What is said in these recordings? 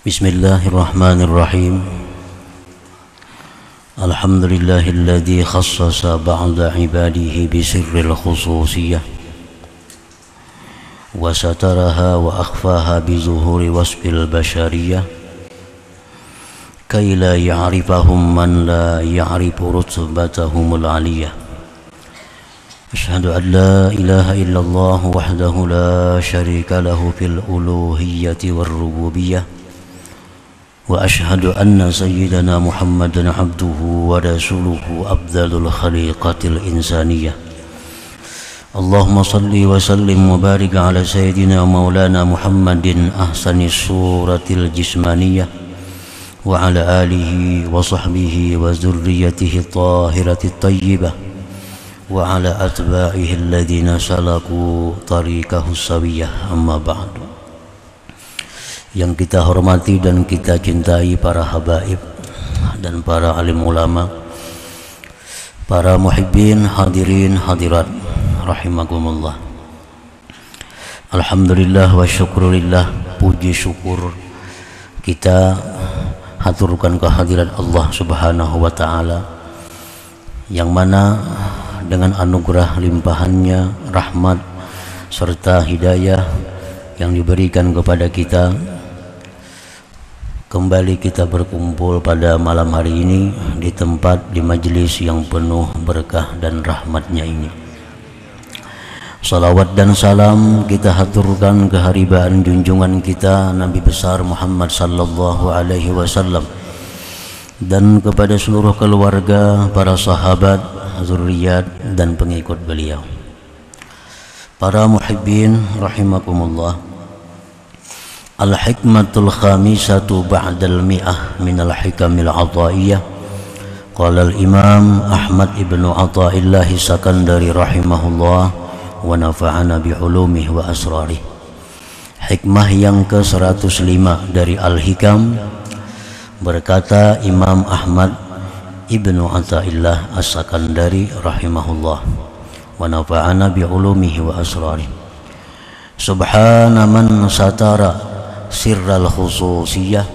Bismillahirrahmanirrahim. Alhamdulillahilladzi khassasa ba'da ibadihi bisirril khususiyah wa sataraha wa akhfaha bizuhuri wasfil bashariyah kay la ya'rifahum man la ya'rifu rutbatahumul aliyah. Asyhadu an la ilaha illallah wahdahu la syarika lahu fil uluhiyyati war rububiyyah wa ashhadu anna sayyidana Muhammadan abduhu wa rasuluhu afdalul khaliqatil insaniyah. Allahumma salli wa sallim wa barik ala sayyidina maulana Muhammadin ahsanis suratil jismaniyah wa ala alihi wa sahbihi wa zurriyatihi tahiratit tayyibah wa ala atba'ihi alladhina salaku tariqahu sawiyah. Amma ba'du. Yang kita hormati dan kita cintai para habaib dan para alim ulama, para muhibbin, hadirin, hadirat rahimakumullah. Alhamdulillah wa syukurillah, puji syukur kita haturkan kehadirat Allah subhanahu wa ta'ala, yang mana dengan anugerah limpahannya, rahmat serta hidayah yang diberikan kepada kita, kembali kita berkumpul pada malam hari ini di tempat, di majelis yang penuh berkah dan rahmatnya ini. Salawat dan salam kita haturkan keharibaan junjungan kita Nabi besar Muhammad sallallahu alaihi wasallam dan kepada seluruh keluarga, para sahabat, zuriat dan pengikut beliau. Para muhibbin rahimakumullah. Al-hikmatul khamisatu ba'dal mi'ah minal hikamil ataiyah. Qala al-imam Ahmad ibnu Athaillah Sakandari rahimahullah wa nafa'ana bi'ulumihi wa asrarih. Hikmah yang ke-105 dari Al-Hikam, berkata Imam Ahmad ibnu Athaillah As-Sakandari rahimahullah wa nafa'ana bi'ulumihi wa asrarih. Subhana man satara sirral khususiyah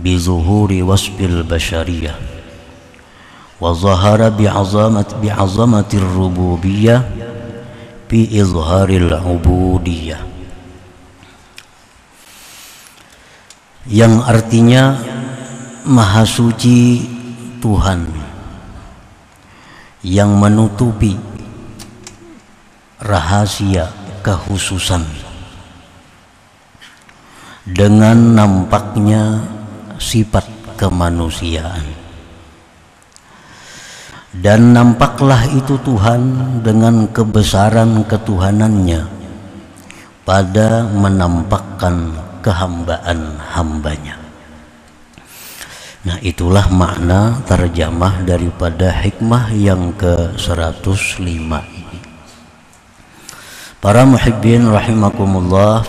bizuhuri wasfil bashariyah wa zahara bi'azamatir rububiyyah bi izharil ubudiyah, yang artinya maha suci Tuhan yang menutupi rahasia kekhususan dengan nampaknya sifat kemanusiaan, dan nampaklah itu Tuhan dengan kebesaran ketuhanannya pada menampakkan kehambaan hambanya. Nah, itulah makna terjemah daripada hikmah yang ke-105 ini. Para muhibbin rahimakumullah,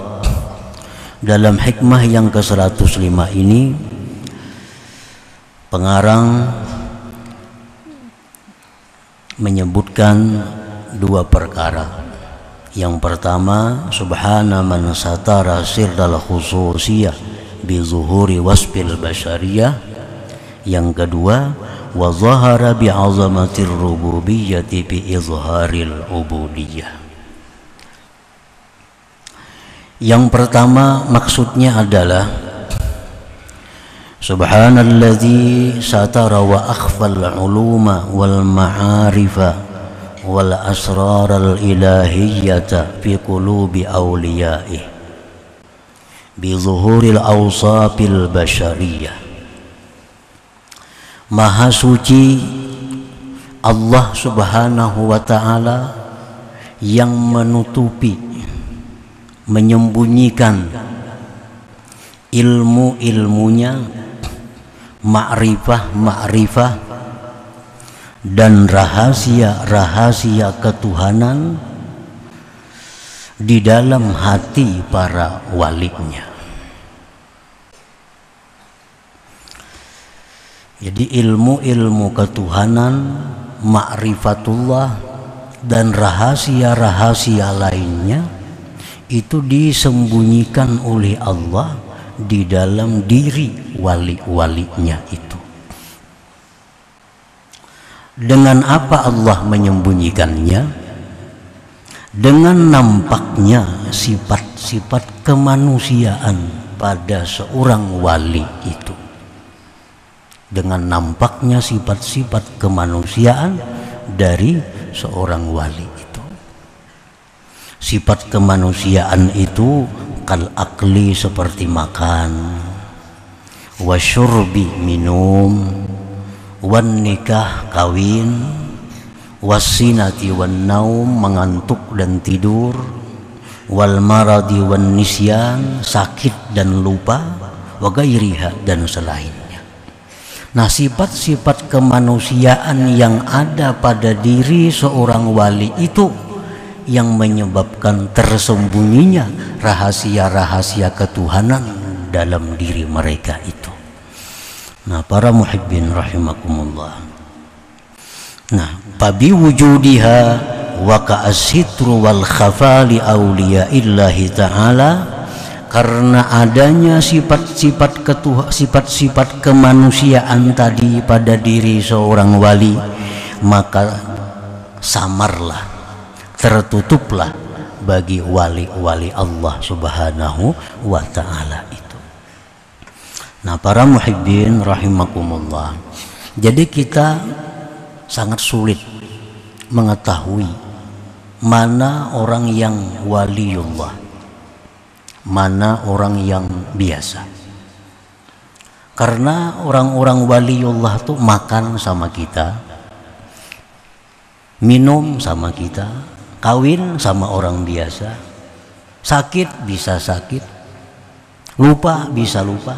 dalam hikmah yang ke-105 ini pengarang menyebutkan dua perkara. Yang pertama, subhana man satara sirral khususiyah bi zuhuri wasfil bashariyah. Yang kedua, wa zahara bi azamatir rububiyyati bi izharil ubudiyah. Yang pertama maksudnya adalah subhanalladzi satara wa akhfal uluma wal ma'arifa wal asraral ilahiyyata fi qulubi awliyaih bi zuhuril awsafil bashariyah. Maha suci Allah subhanahu wa ta'ala yang menutupi, menyembunyikan ilmu-ilmunya, ma'rifah dan rahasia-rahasia ketuhanan di dalam hati para walinya. Jadi ilmu-ilmu ketuhanan, ma'rifatullah dan rahasia-rahasia lainnya itu disembunyikan oleh Allah di dalam diri wali-walinya itu. Dengan apa Allah menyembunyikannya? Dengan nampaknya sifat-sifat kemanusiaan pada seorang wali itu. Dengan nampaknya sifat-sifat kemanusiaan dari seorang wali itu. Sifat kemanusiaan itu kal akli seperti makan, wasyurbi minum, wan nikah kawin, wasinati wan naum mengantuk dan tidur, wal maradi wan nisyan sakit dan lupa, wa gairiha dan selainnya. Nah, sifat-sifat kemanusiaan yang ada pada diri seorang wali itu yang menyebabkan tersembunyinya rahasia-rahasia ketuhanan dalam diri mereka itu. Nah, para muhibbin rahimakumullah. Nah, fabi wujudiha wa ka'asitru wal khafa li awliyaillahi ta'ala, karena adanya sifat-sifat kemanusiaan tadi pada diri seorang wali, maka samarlah, tertutuplah bagi wali-wali Allah Subhanahu wa ta'ala itu. Nah, para muhibbin rahimakumullah, jadi kita sangat sulit mengetahui mana orang yang waliullah, mana orang yang biasa. Karena orang-orang waliullah tuh makan sama kita, minum sama kita, kawin sama orang biasa, sakit bisa sakit, lupa bisa lupa.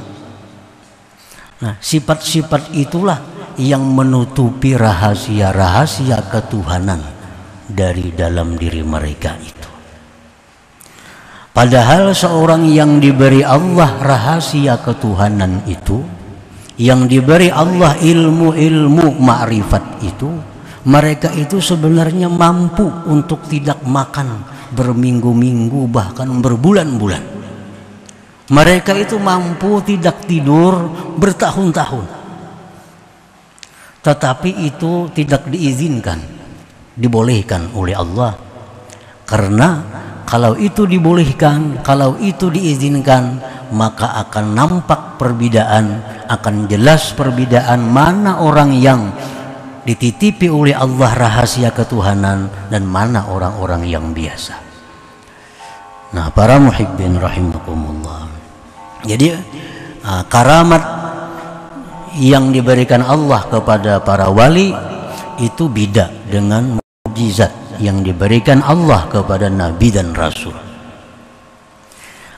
Nah, sifat-sifat itulah yang menutupi rahasia-rahasia ketuhanan dari dalam diri mereka itu. Padahal seorang yang diberi Allah rahasia ketuhanan itu, yang diberi Allah ilmu-ilmu ma'rifat itu, mereka itu sebenarnya mampu untuk tidak makan berminggu-minggu bahkan berbulan-bulan. Mereka itu mampu tidak tidur bertahun-tahun. Tetapi itu tidak diizinkan, dibolehkan oleh Allah. Karena kalau itu dibolehkan, kalau itu diizinkan, maka akan nampak perbedaan, akan jelas perbedaan mana orang yang dititipi oleh Allah rahasia ketuhanan dan mana orang-orang yang biasa. Nah, para muhibbin rahimakumullah, jadi karamat yang diberikan Allah kepada para wali itu beda dengan mukjizat yang diberikan Allah kepada nabi dan rasul.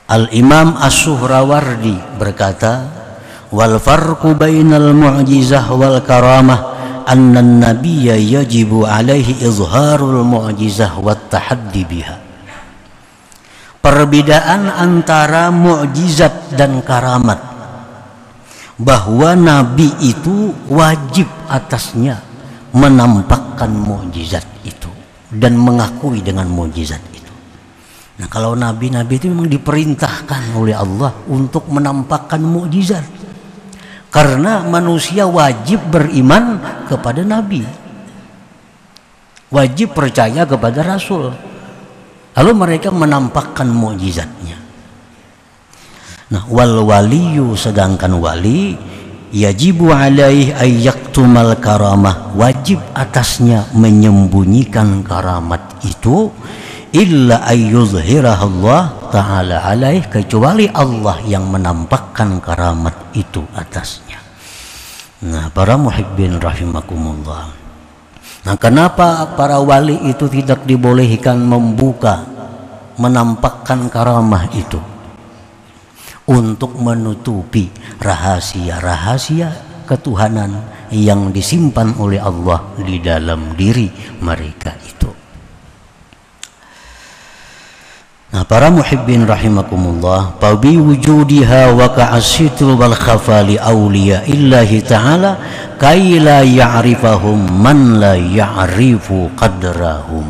Al-Imam As-Suhrawardi berkata, wal farqu bainal mu'jizah wal karamah anna an-nabiyya yajibu alaihi izharul mu'jizah wat tahaddi biha. Perbedaan antara mukjizat dan karamat, bahwa nabi itu wajib atasnya menampakkan mukjizat itu dan mengakui dengan mukjizat itu. Nah, kalau nabi-nabi itu memang diperintahkan oleh Allah untuk menampakkan mukjizat, karena manusia wajib beriman kepada nabi, wajib percaya kepada rasul, lalu mereka menampakkan mukjizatnya. Nah, wal waliyu, sedangkan wali, yajibu alaihi ayyaktumal karamah, wajib atasnya menyembunyikan karamat itu, illa ayyuzhiraha Allah ta'ala alaih, kecuali Allah yang menampakkan karamat itu atasnya. Nah, para muhibbin rahimakumullah, nah, kenapa para wali itu tidak dibolehkan membuka, menampakkan karamah itu? Untuk menutupi rahasia-rahasia ketuhanan yang disimpan oleh Allah di dalam diri mereka itu. Nah, para muhibbin rahimakumullah, fabi wujudiha wa ka'asitul wal khafali awliya illahi ta'ala kay la ya'rifahum man la ya'rifu qadrahum.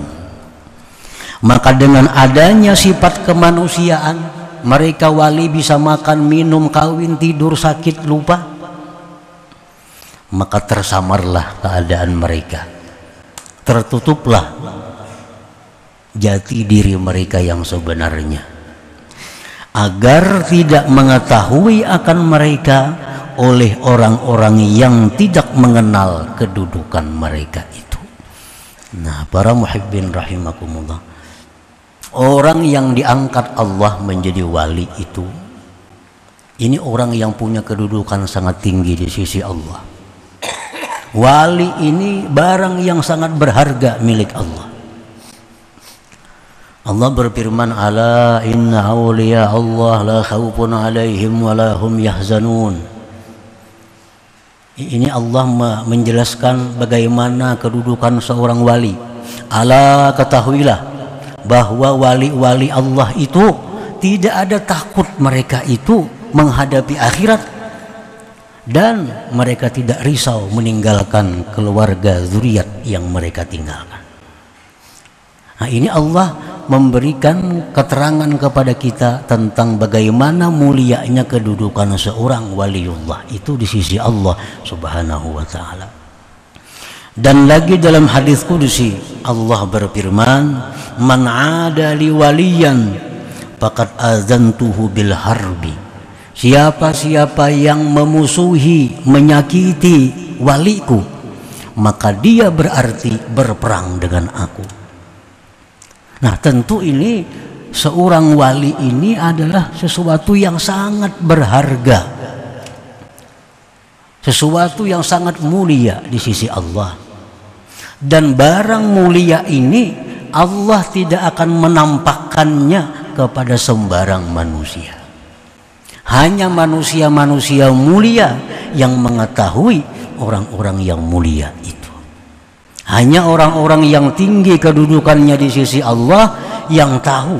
Maka dengan adanya sifat kemanusiaan mereka wali bisa makan, minum, kawin, tidur, sakit, lupa, maka tersamarlah keadaan mereka, tertutuplah jati diri mereka yang sebenarnya, agar tidak mengetahui akan mereka oleh orang-orang yang tidak mengenal kedudukan mereka itu. Nah, para muhibbin rahimakumullah, orang yang diangkat Allah menjadi wali itu, ini orang yang punya kedudukan sangat tinggi di sisi Allah. Wali ini barang yang sangat berharga milik Allah. Allah berfirman, ala inna awliya Allah la khawfun alaihim wa la hum yahzanun. Ini Allah menjelaskan bagaimana kedudukan seorang wali. Ala, ketahuilah bahwa wali-wali Allah itu tidak ada takut mereka itu menghadapi akhirat, dan mereka tidak risau meninggalkan keluarga zuriat yang mereka tinggalkan. Nah, ini Allah memberikan keterangan kepada kita tentang bagaimana mulianya kedudukan seorang waliullah itu di sisi Allah Subhanahu wa ta'ala. Dan lagi dalam hadis qudsi Allah berfirman, man 'ada li waliyan faqad azantuhu bil harbi. Siapa-siapa yang memusuhi, menyakiti waliku, maka dia berarti berperang dengan aku. Nah, tentu ini seorang wali ini adalah sesuatu yang sangat berharga, sesuatu yang sangat mulia di sisi Allah. Dan barang mulia ini Allah tidak akan menampakkannya kepada sembarang manusia. Hanya manusia-manusia mulia yang mengetahui orang-orang yang mulia itu. Hanya orang-orang yang tinggi kedudukannya di sisi Allah yang tahu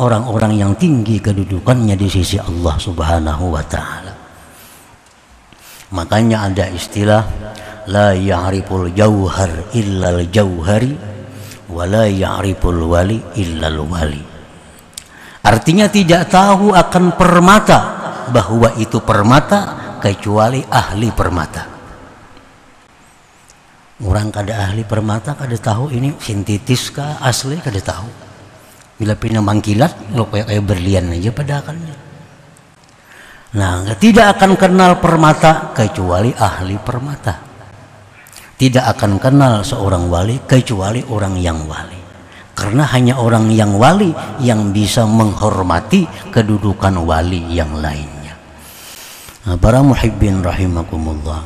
orang-orang yang tinggi kedudukannya di sisi Allah Subhanahu wa ta'ala. Makanya ada istilah la ya'riful jauhar illal jauhari wa la ya'riful wali illal wali. Artinya tidak tahu akan permata bahwa itu permata kecuali ahli permata. Orang kada ahli permata kada tahu ini sintetis kah asli, kada tahu. Bila pindah mangkilat lo kayak berlian aja padahalnya. Nah, tidak akan kenal permata kecuali ahli permata. Tidak akan kenal seorang wali kecuali orang yang wali. Karena hanya orang yang wali yang bisa menghormati kedudukan wali yang lainnya. Nah, para muhibbin rahimakumullah,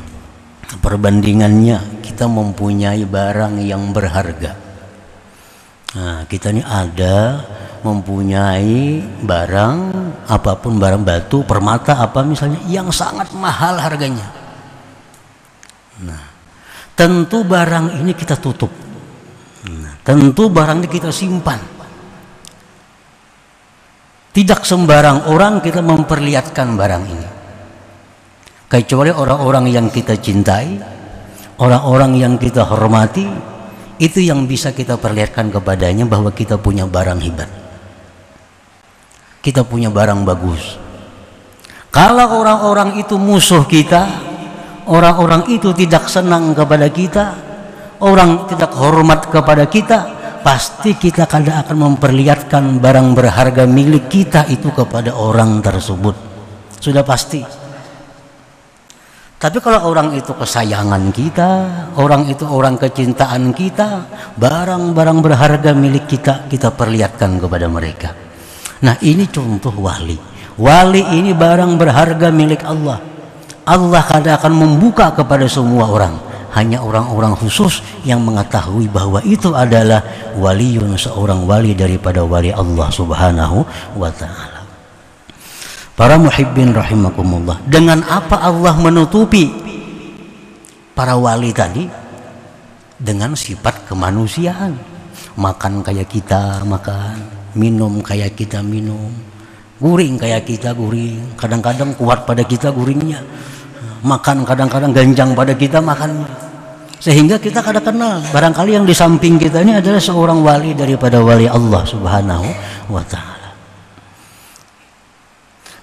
perbandingannya kita mempunyai barang yang berharga. Nah, kita ini ada mempunyai barang apapun, barang batu, permata apa misalnya yang sangat mahal harganya. Nah, tentu barang ini kita tutup. Nah, tentu barang ini kita simpan. Tidak sembarang orang kita memperlihatkan barang ini, kecuali orang-orang yang kita cintai, orang-orang yang kita hormati, itu yang bisa kita perlihatkan kepadanya bahwa kita punya barang hebat, kita punya barang bagus. Kalau orang-orang itu musuh kita, orang-orang itu tidak senang kepada kita, orang tidak hormat kepada kita, pasti kita kada akan memperlihatkan barang berharga milik kita itu kepada orang tersebut. Sudah pasti. Tapi kalau orang itu kesayangan kita, orang itu orang kecintaan kita, barang-barang berharga milik kita, kita perlihatkan kepada mereka. Nah, ini contoh wali. Wali ini barang berharga milik Allah. Allah kada akan membuka kepada semua orang. Hanya orang-orang khusus yang mengetahui bahwa itu adalah waliyun, seorang wali daripada wali Allah Subhanahu wa ta'ala. Para muhibbin rahimakumullah, dengan apa Allah menutupi para wali tadi? Dengan sifat kemanusiaan. Makan kayak kita makan, minum kayak kita minum, guring kayak kita guring. Kadang-kadang kuat pada kita guringnya, makan kadang-kadang ganjang pada kita makannya. Sehingga kita kada kenal barangkali yang di samping kita ini adalah seorang wali daripada wali Allah Subhanahu wa ta'ala.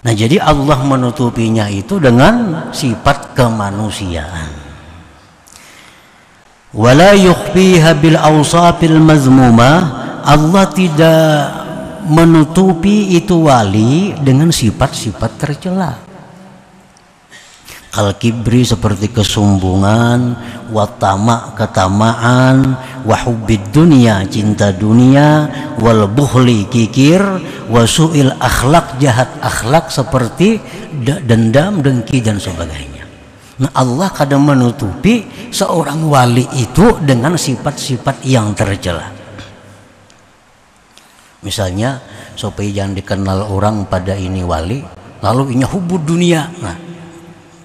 Nah, jadi Allah menutupinya itu dengan sifat kemanusiaan. Wala yukhfiha bil awsafil mazmumah, Allah tidak menutupi itu wali dengan sifat-sifat tercela. Kal kibri seperti kesombongan, watama ketamaan, wahubbid dunia cinta dunia, wal bukhli kikir, wasuil akhlak jahat akhlak seperti dendam, dengki dan sebagainya. Nah, Allah kadang menutupi seorang wali itu dengan sifat-sifat yang tercela. Misalnya supaya jangan dikenal orang pada ini wali, lalu ini hubud dunia. Nah,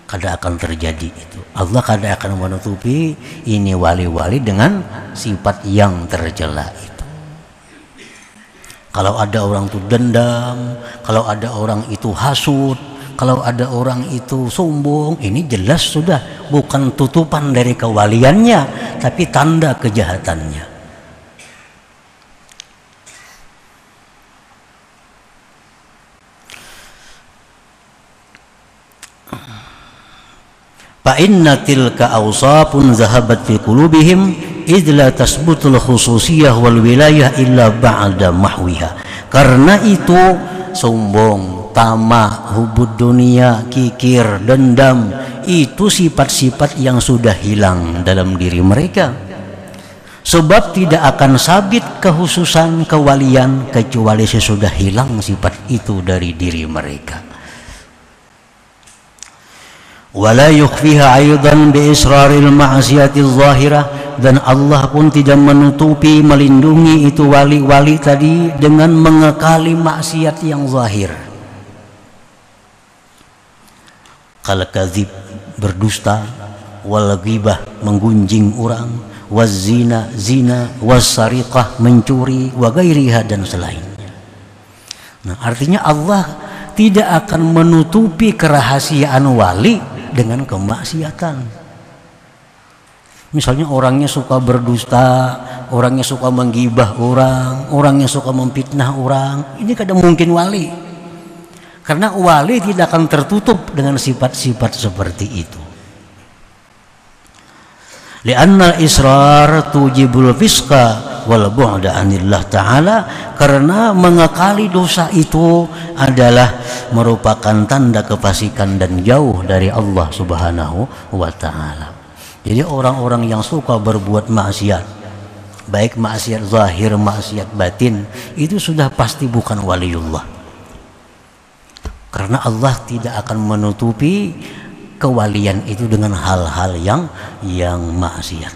kada akan terjadi itu. Allah kada akan menutupi ini wali-wali dengan sifat yang tercela itu. Kalau ada orang itu dendam, kalau ada orang itu hasud, kalau ada orang itu sombong, ini jelas sudah bukan tutupan dari kewaliannya, tapi tanda kejahatannya. Fa inna tilka awsafun zahabat fi qulubihim idh la tasbutul khususiyah wal wilayah illa ba'da mahwiha. Karena itu sombong, tamak, hubud dunia, kikir, dendam, itu sifat-sifat yang sudah hilang dalam diri mereka. Sebab tidak akan sabit kehususan kewalian kecuali sesudah hilang sifat itu dari diri mereka. Wala yukhfiha aidan bi israril ma'siyati zahirah, dan Allah pun tidak menutupi melindungi itu wali-wali tadi dengan mengekali maksiat yang zahir. Kal kadzib berdusta, wal ghibah menggunjing orang, waz zina zina, was sariqah mencuri, wa ghairiha dan selainnya. Nah, artinya Allah tidak akan menutupi kerahasiaan wali dengan kemaksiatan. Misalnya orangnya suka berdusta, orangnya suka menggibah orang, orangnya suka memfitnah orang, ini kadang mungkin wali. Karena wali tidak akan tertutup dengan sifat-sifat seperti itu. Li'anna al-israr tujibul fisqa wal bu'da anillah ta'ala, karena mengekali dosa itu adalah merupakan tanda kefasikan dan jauh dari Allah Subhanahu wa ta'ala. Jadi orang-orang yang suka berbuat maksiat, baik maksiat zahir, maksiat batin, itu sudah pasti bukan waliullah. Karena Allah tidak akan menutupi kewalian itu dengan hal-hal yang maksiat.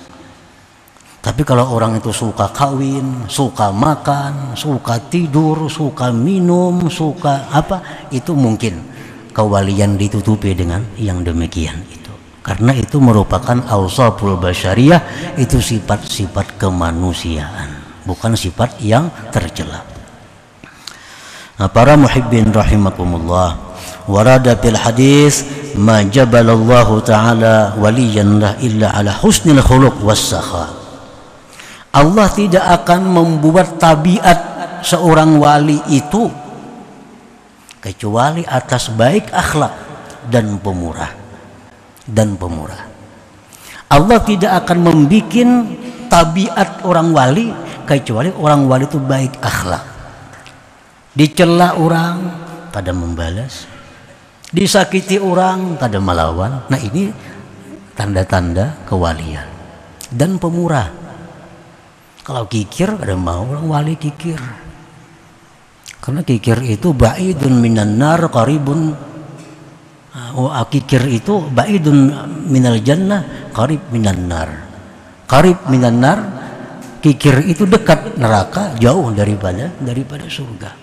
Tapi kalau orang itu suka kawin, suka makan, suka tidur, suka minum, suka apa, itu mungkin kewalian ditutupi dengan yang demikian itu. Karena itu merupakan awsaful basyariyah, itu sifat-sifat kemanusiaan, bukan sifat yang tercela. Nah, para muhibbin rahimakumullah, warada fil hadis ma jabalallahu ta'ala waliyan lah illa ala husnil khuluq was sakha. Allah tidak akan membuat tabiat seorang wali itu kecuali atas baik akhlak dan pemurah. Allah tidak akan membuat tabiat orang wali kecuali orang wali itu baik akhlak. Dicela orang pada membalas, disakiti orang pada melawan. Nah, ini tanda-tanda kewalian dan pemurah. Kalau kikir, ada mau orang wali kikir. Karena kikir itu ba'idun minan nar qaribun. Kikir itu ba'idun minal jannah qarib minan nar. Qarib minan nar, kikir itu dekat neraka, jauh daripada surga.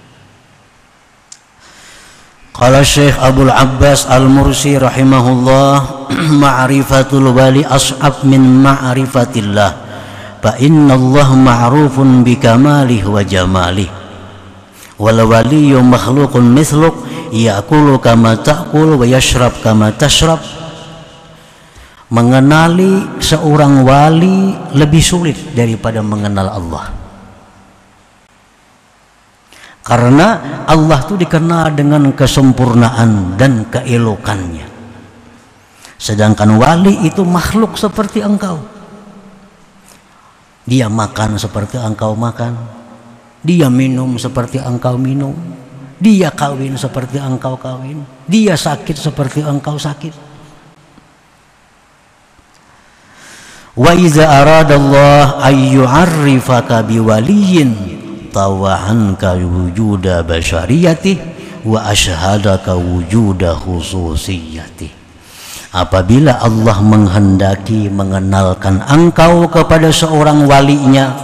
Qala Syekh Abdul Abbas Al-Mursi rahimahullah, ma'rifatul wali as'ab min ma'rifatillah. Fa inna Allah ma'rufun bi kamalih wa jamalih, wal waliyyu makhluqun mithluk ya'kulu kama ta'kul wa yashrab kama tashrab. Mengenali seorang wali lebih sulit daripada mengenal Allah. Karena Allah itu dikenal dengan kesempurnaan dan keelokannya. Sedangkan wali itu makhluk seperti engkau. Dia makan seperti engkau makan, dia minum seperti engkau minum, dia kawin seperti engkau kawin, dia sakit seperti engkau sakit. Wa iza aradallah ayyu'arrifaka biwaliyin tawa'anka wujuda basyariyatih wa asyhadaka wujuda khususiyatih. Apabila Allah menghendaki mengenalkan engkau kepada seorang walinya,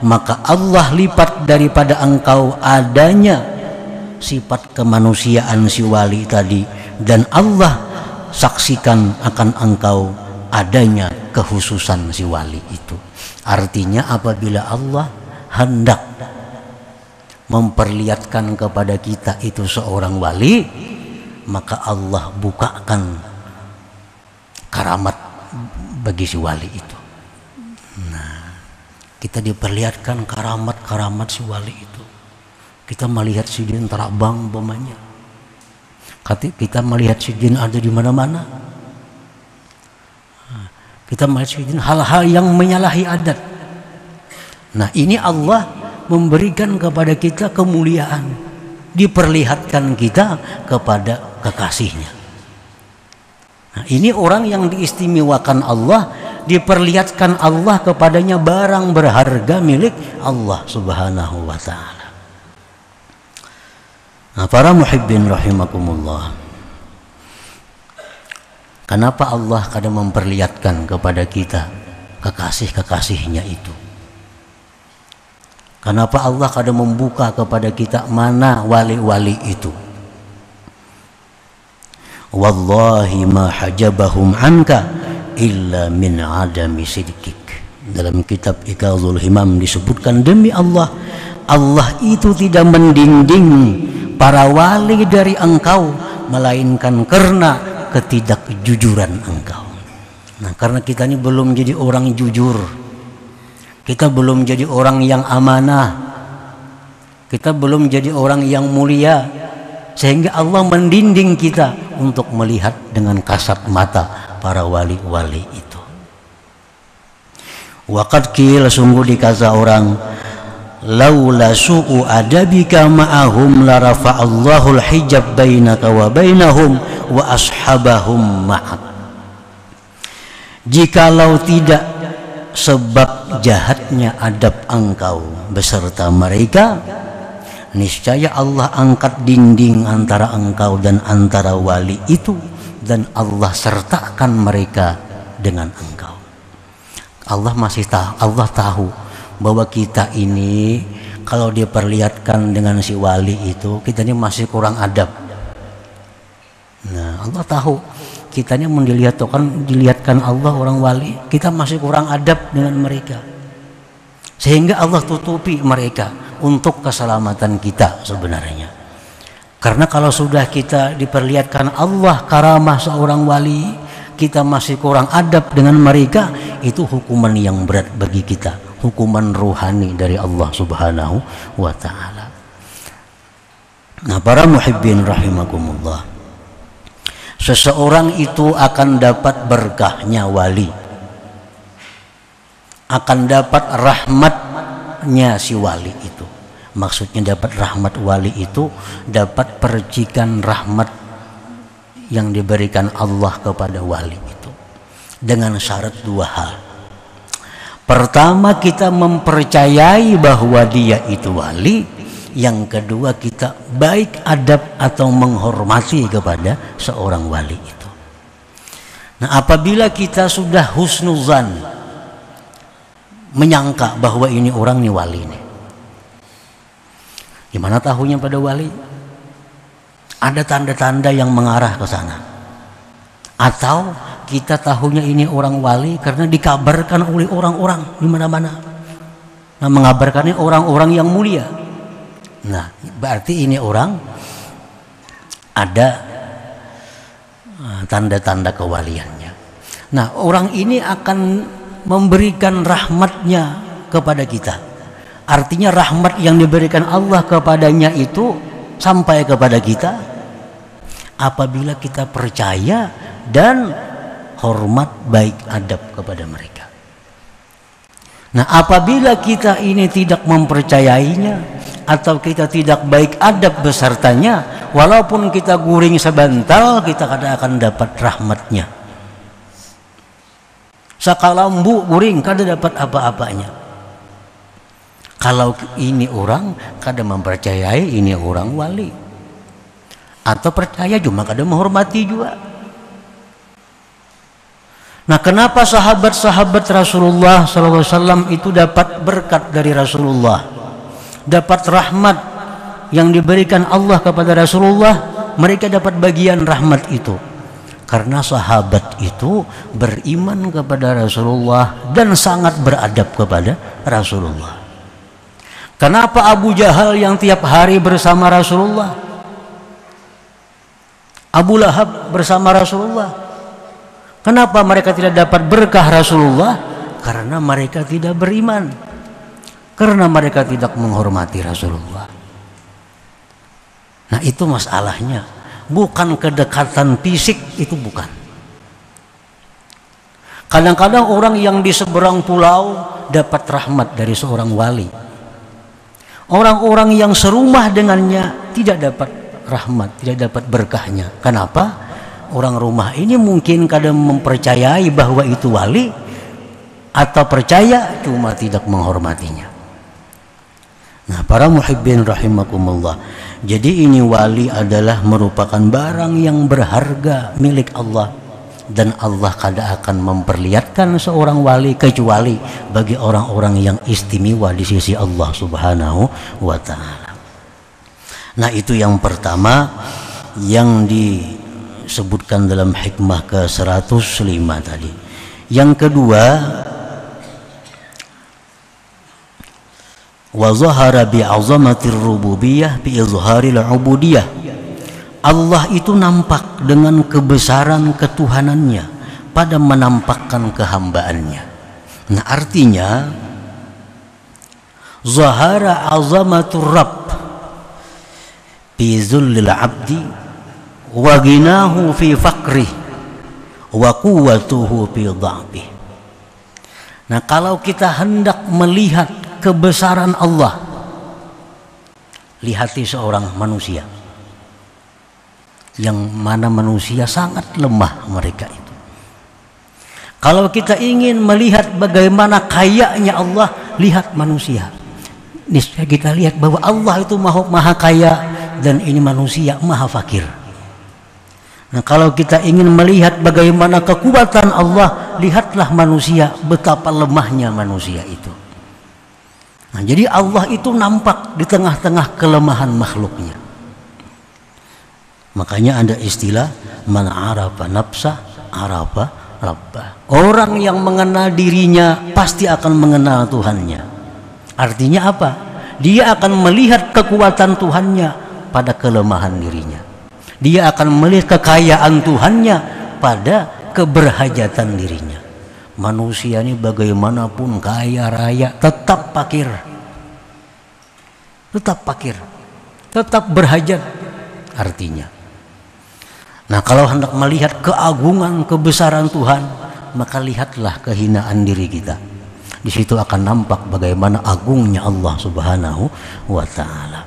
maka Allah lipat daripada engkau adanya sifat kemanusiaan si wali tadi, dan Allah saksikan akan engkau adanya kekhususan si wali itu. Artinya apabila Allah hendak memperlihatkan kepada kita itu seorang wali, maka Allah bukakan karamat bagi si wali itu. Nah, kita diperlihatkan karamat-karamat si wali itu. Kita melihat si jin terbang umpamanya. Kita melihat si jin ada di mana-mana. Kita melihat si jin hal-hal yang menyalahi adat. Nah, ini Allah memberikan kepada kita kemuliaan, diperlihatkan kita kepada kekasihnya. Nah, ini orang yang diistimewakan Allah, diperlihatkan Allah kepadanya barang berharga milik Allah Subhanahu wa ta'ala. Nah, para muhibbin rahimakumullah, kenapa Allah kadang memperlihatkan kepada kita kekasih-kekasihnya itu? Kenapa Allah kadang membuka kepada kita mana wali-wali itu? Wallahi ma hajabahum anka illa min adami sidqik. Dalam kitab Iqazul Himam disebutkan, demi Allah, Allah itu tidak mendinding para wali dari engkau melainkan karena ketidakjujuran engkau. Nah, karena kita ini belum jadi orang jujur, kita belum jadi orang yang amanah, kita belum jadi orang yang mulia, sehingga Allah mendinding kita untuk melihat dengan kasat mata para wali-wali itu. Waqad qila, sungguh dikata orang, laula su'u adabika ma'ahum la rafa'allahu al-hijab bainaka wa bainahum wa ashabahum ma'ak. Jikalau tidak sebab jahatnya adab engkau beserta mereka, niscaya Allah angkat dinding antara engkau dan antara wali itu, dan Allah sertakan mereka dengan engkau. Allah tahu bahwa kita ini kalau diperlihatkan dengan si wali itu, kita ini masih kurang adab. Nah, Allah tahu kita ini dilihatkan Allah orang wali, kita masih kurang adab dengan mereka, sehingga Allah tutupi mereka untuk keselamatan kita sebenarnya. Karena kalau sudah kita diperlihatkan Allah karamah seorang wali, kita masih kurang adab dengan mereka, itu hukuman yang berat bagi kita, hukuman ruhani dari Allah Subhanahu wa ta'ala. Nah, para muhibbin rahimakumullah, seseorang itu akan dapat berkahnya wali, akan dapat rahmatnya si wali itu. Maksudnya dapat rahmat wali itu, dapat percikan rahmat yang diberikan Allah kepada wali itu, dengan syarat dua hal. Pertama, kita mempercayai bahwa dia itu wali. Yang kedua, kita baik adab atau menghormati kepada seorang wali itu. Nah, apabila kita sudah husnuzan, menyangka bahwa ini orang ini wali nih, gimana tahunya pada wali? Ada tanda-tanda yang mengarah ke sana. Atau kita tahunya ini orang wali karena dikabarkan oleh orang-orang di mana-mana. Nah, mengabarkannya orang-orang yang mulia. Nah, berarti ini orang ada tanda-tanda kewaliannya. Nah, orang ini akan memberikan rahmatnya kepada kita, Artinya rahmat yang diberikan Allah kepadanya itu sampai kepada kita apabila kita percaya dan hormat baik adab kepada mereka. Nah, apabila kita ini tidak mempercayainya atau kita tidak baik adab besertanya, walaupun kita guring sebentar, kita kadang akan dapat rahmatnya. Sakalambu guring kada dapat apa-apanya. Kalau ini orang kadang mempercayai ini orang wali, atau percaya cuma kadang menghormati juga. Nah, kenapa sahabat-sahabat Rasulullah SAW itu dapat berkat dari Rasulullah, dapat rahmat yang diberikan Allah kepada Rasulullah, mereka dapat bagian rahmat itu karena sahabat itu beriman kepada Rasulullah dan sangat beradab kepada Rasulullah. Kenapa Abu Jahal yang tiap hari bersama Rasulullah, Abu Lahab bersama Rasulullah, kenapa mereka tidak dapat berkah Rasulullah? Karena mereka tidak beriman, karena mereka tidak menghormati Rasulullah. Nah, itu masalahnya, bukan kedekatan fisik, itu bukan. Kadang-kadang orang yang di seberang pulau dapat rahmat dari seorang wali, orang-orang yang serumah dengannya tidak dapat rahmat, tidak dapat berkahnya. Kenapa? Orang rumah ini mungkin kadang mempercayai bahwa itu wali, atau percaya cuma tidak menghormatinya. Nah, para muhibbin rahimakumullah, jadi ini wali adalah merupakan barang yang berharga milik Allah, dan Allah kada akan memperlihatkan seorang wali kecuali bagi orang-orang yang istimewa di sisi Allah Subhanahu wa ta'ala. Nah, itu yang pertama yang disebutkan dalam hikmah ke-105 tadi. Yang kedua, wa zahara bi'azamatir rububiyah bi izharil ubudiyah. Allah itu nampak dengan kebesaran ketuhanannya pada menampakkan kehambaannya. Nah, artinya zahara azamatur rabb fi zullil abdi wa ginahu fi faqrih wa quwwatuhu fi dha'fih. Nah, kalau kita hendak melihat kebesaran Allah, lihati seorang manusia yang mana manusia sangat lemah mereka itu. Kalau kita ingin melihat bagaimana kayanya Allah, lihat manusia. Niscaya kita lihat bahwa Allah itu maha kaya dan ini manusia maha fakir. Nah, kalau kita ingin melihat bagaimana kekuatan Allah, lihatlah manusia, betapa lemahnya manusia itu. Nah, jadi Allah itu nampak di tengah-tengah kelemahan makhluknya. Makanya ada istilah man arafa nafsah arafa rabbah. Orang yang mengenal dirinya pasti akan mengenal Tuhannya. Artinya apa? Dia akan melihat kekuatan Tuhannya pada kelemahan dirinya. Dia akan melihat kekayaan Tuhannya pada keberhajatan dirinya. Manusia ini bagaimanapun kaya raya tetap fakir. Tetap fakir. Tetap berhajat artinya. Nah, kalau hendak melihat keagungan kebesaran Tuhan, maka lihatlah kehinaan diri kita. Di situ akan nampak bagaimana agungnya Allah Subhanahu wa ta'ala.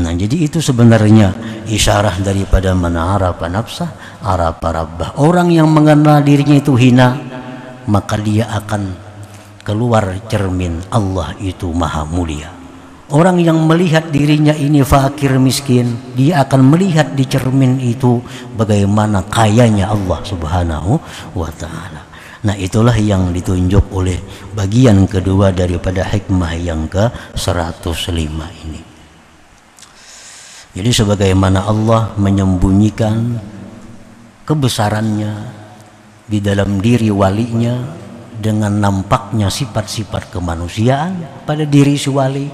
Nah, jadi itu sebenarnya isyarah daripada man arafa nafsah arafa rabbah. Orang yang mengenal dirinya itu hina, maka dia akan keluar cermin Allah itu maha mulia. Orang yang melihat dirinya ini fakir miskin, dia akan melihat di cermin itu bagaimana kayanya Allah Subhanahu wa ta'ala. Nah, itulah yang ditunjuk oleh bagian kedua daripada hikmah yang ke-105 ini. Jadi sebagaimana Allah menyembunyikan kebesarannya di dalam diri walinya dengan nampaknya sifat-sifat kemanusiaan pada diri si wali,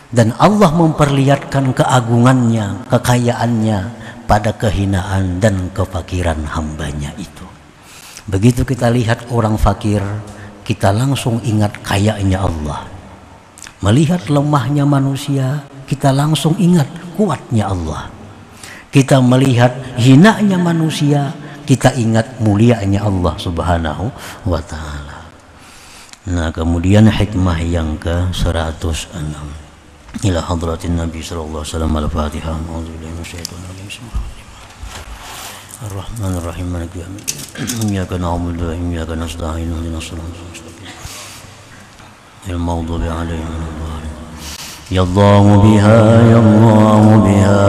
dan Allah memperlihatkan keagungannya, kekayaannya pada kehinaan dan kefakiran hambanya itu. Begitu kita lihat orang fakir, kita langsung ingat kayanya Allah. Melihat lemahnya manusia, kita langsung ingat kuatnya Allah. Kita melihat hinanya manusia, kita ingat mulianya Allah Subhanahu wa ta'ala. Nah, kemudian hikmah yang ke-106. Ila hadratin Nabi sallallahu alaihi wasallam. Al-Fatihah. A'udzubillahi minasyaitonir rajim. Bismillahirrahmanirrahim. Ar-Rahmanir-Rahim. Maliki yaumiddin. Iyyaka na'budu wa iyyaka nasta'in. Ihdinas siratal mustaqim. المغضوب عليهم ولا الضالين. يا الله بها يا الله بها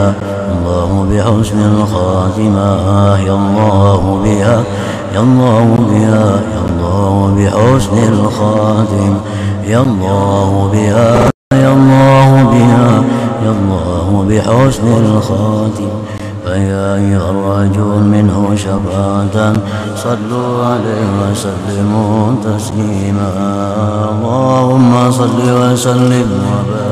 الله بحسن الخاتمة يا الله بها يا الله بها يا الله بحسن الخاتمة يا الله بها يا الله بها يا الله بحسن الخاتمة فيا أيها الرجل منه شفاعة صلوا عليه وسلموا تسليما اللهم صل وسلم وبارك